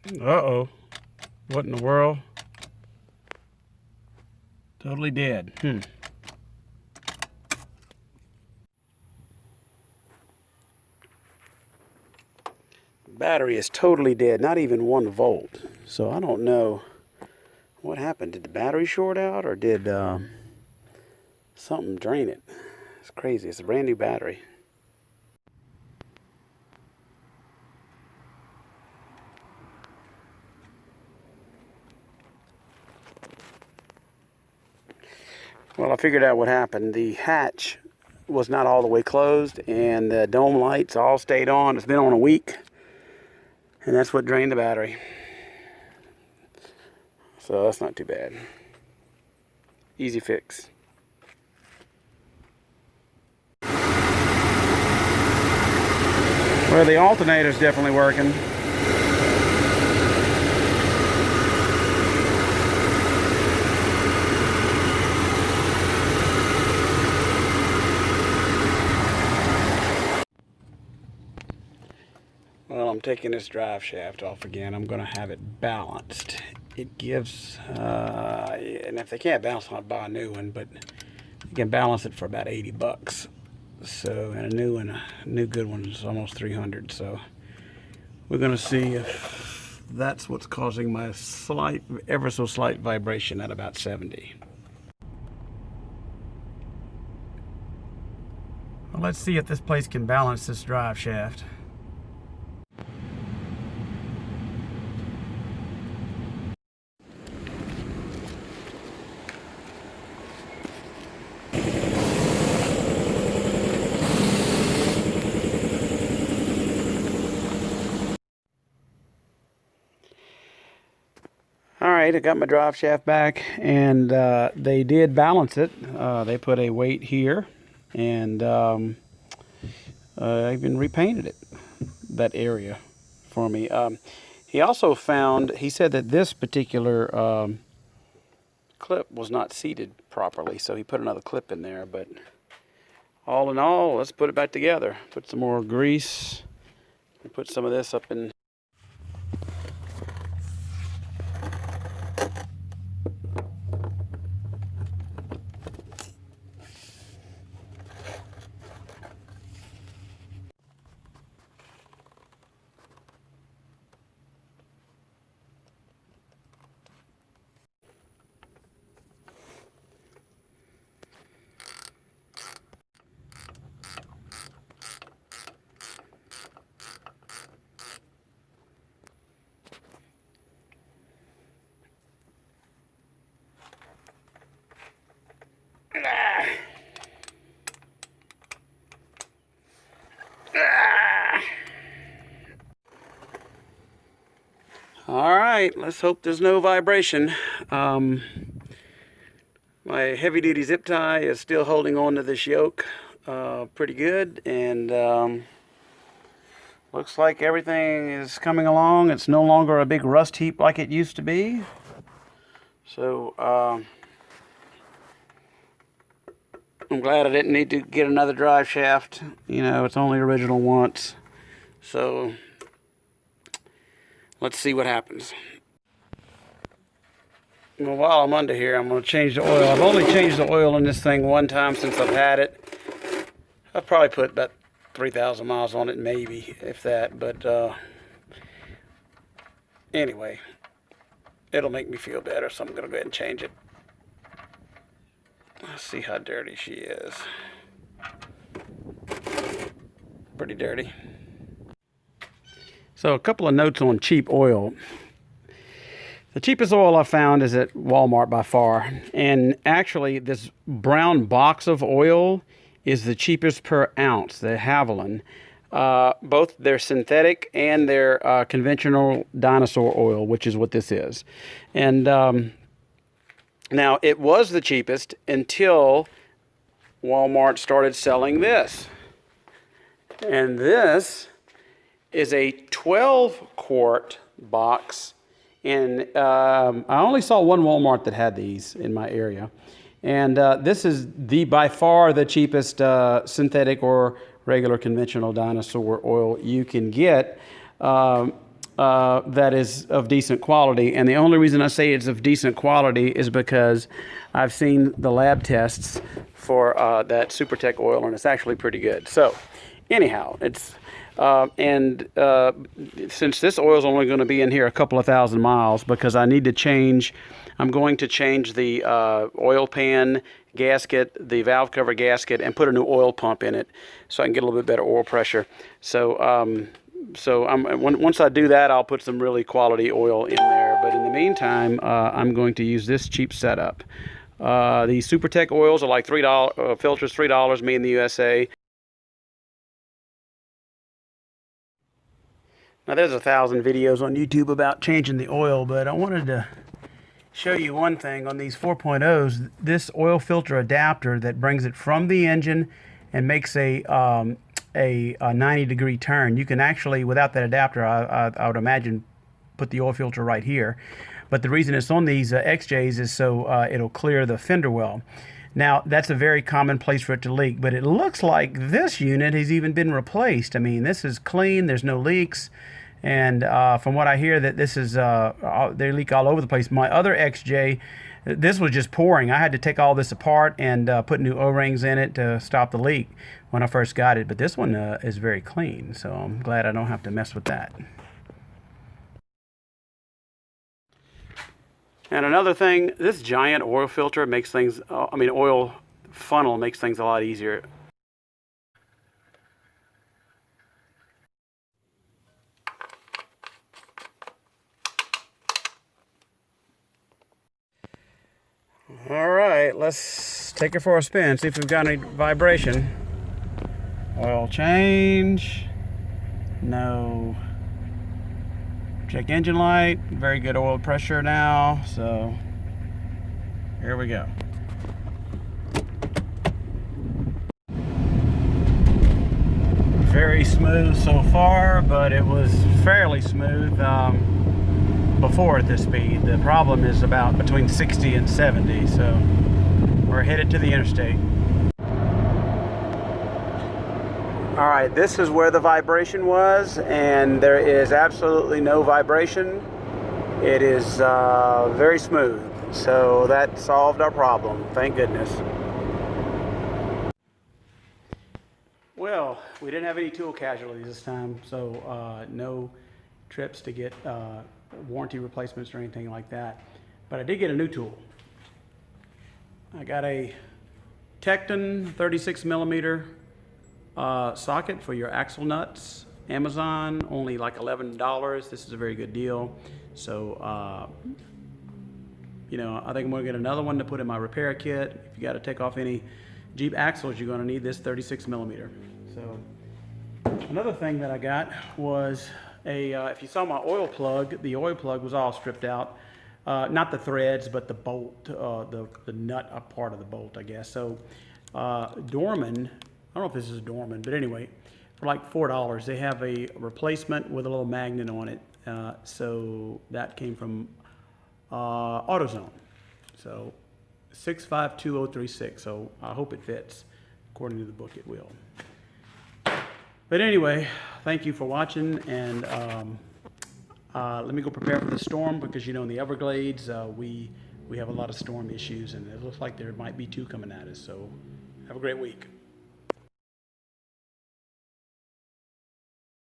Uh-oh. What in the world? Totally dead. Battery is totally dead, not even 1 volt. So I don't know what happened. Did the battery short out, or did something drain it? It's crazy. It's a brand new battery. Well, I figured out what happened. The hatch was not all the way closed, and the dome lights all stayed on. It's been on a week, and that's what drained the battery. So that's not too bad. Easy fix. Well, the alternator's definitely working. Well, I'm taking this drive shaft off again. I'm going to have it balanced. It gives, and if they can't balance it, I'll buy a new one, but you can balance it for about 80 bucks. So, and a new good one is almost 300. So we're going to see if that's what's causing my slight, ever so slight vibration at about 70. Well, let's see if this place can balance this drive shaft. All right, I got my drive shaft back, and they did balance it. They put a weight here, and I even repainted it, that area, for me. He also found, he said that this particular clip was not seated properly, so he put another clip in there. But all in all, let's put it back together. Put some more grease, and put some of this up in. All right, let's hope there's no vibration. My heavy-duty zip tie is still holding on to this yoke pretty good, and looks like everything is coming along. It's no longer a big rust heap like it used to be. So I'm glad I didn't need to get another drive shaft. You know, it's only original once. So let's see what happens. Well, while I'm under here, I'm going to change the oil. I've only changed the oil in this thing one time since I've had it. I've probably put about 3,000 miles on it, maybe, if that. But anyway, it'll make me feel better, so I'm going to go ahead and change it. Let's see how dirty she is. Pretty dirty. So a couple of notes on cheap oil. The cheapest oil I found is at Walmart by far. And actually, this brown box of oil is the cheapest per ounce, the Haviland. Both their synthetic and their conventional dinosaur oil, which is what this is. And now, it was the cheapest until Walmart started selling this. And this is a 12-quart box. And I only saw one Walmart that had these in my area. And this is by far the cheapest synthetic or regular conventional dinosaur oil you can get. that is of decent quality. And the only reason I say it's of decent quality is because I've seen the lab tests for that SuperTech oil, and it's actually pretty good. So anyhow, it's since this oil is only going to be in here a couple of thousand miles, because I need to change, I'm going to change the oil pan gasket, the valve cover gasket, and put a new oil pump in it so I can get a little bit better oil pressure. So once I do that, I'll put some really quality oil in there. But in the meantime, I'm going to use this cheap setup. The SuperTech oils are like $3, filters $3, made in the USA. Now there's 1,000 videos on YouTube about changing the oil, but I wanted to show you one thing on these 4.0s. This oil filter adapter that brings it from the engine and makes a 90-degree turn. You can actually, without that adapter, I would imagine, put the oil filter right here. But the reason it's on these XJs is so it'll clear the fender well. Now, that's a very common place for it to leak, but it looks like this unit has even been replaced. I mean, this is clean, there's no leaks, and from what I hear, that this is, they leak all over the place. My other XJ, this was just pouring. I had to take all this apart and put new O-rings in it to stop the leak when I first got it, but this one is very clean, so I'm glad I don't have to mess with that. And another thing, this giant oil filter makes things, oil funnel makes things a lot easier. All right, let's take it for a spin, see if we've got any vibration. Oil change, no. Check engine light, very good oil pressure now, so here we go. Very smooth so far, but it was fairly smooth before at this speed. The problem is about between 60 and 70, so we're headed to the interstate. All right, this is where the vibration was, and there is absolutely no vibration. It is very smooth, so that solved our problem, thank goodness. Well, we didn't have any tool casualties this time, so no trips to get warranty replacements or anything like that. But I did get a new tool. I got a Tekton 36 millimeter socket for your axle nuts. Amazon, only like $11. This is a very good deal. So, I think I'm going to get another one to put in my repair kit. If you got to take off any Jeep axles, you're going to need this 36 millimeter. So, another thing that I got was if you saw my oil plug, the oil plug was all stripped out. Not the threads, but the bolt, the nut part of the bolt, I guess. So, Dorman, I don't know if this is Dorman, but anyway, for like $4, they have a replacement with a little magnet on it. So that came from AutoZone. So 652036. So I hope it fits. According to the book, it will. But anyway, thank you for watching, and let me go prepare for the storm, because in the Everglades we have a lot of storm issues, and it looks like there might be two coming at us. So have a great week.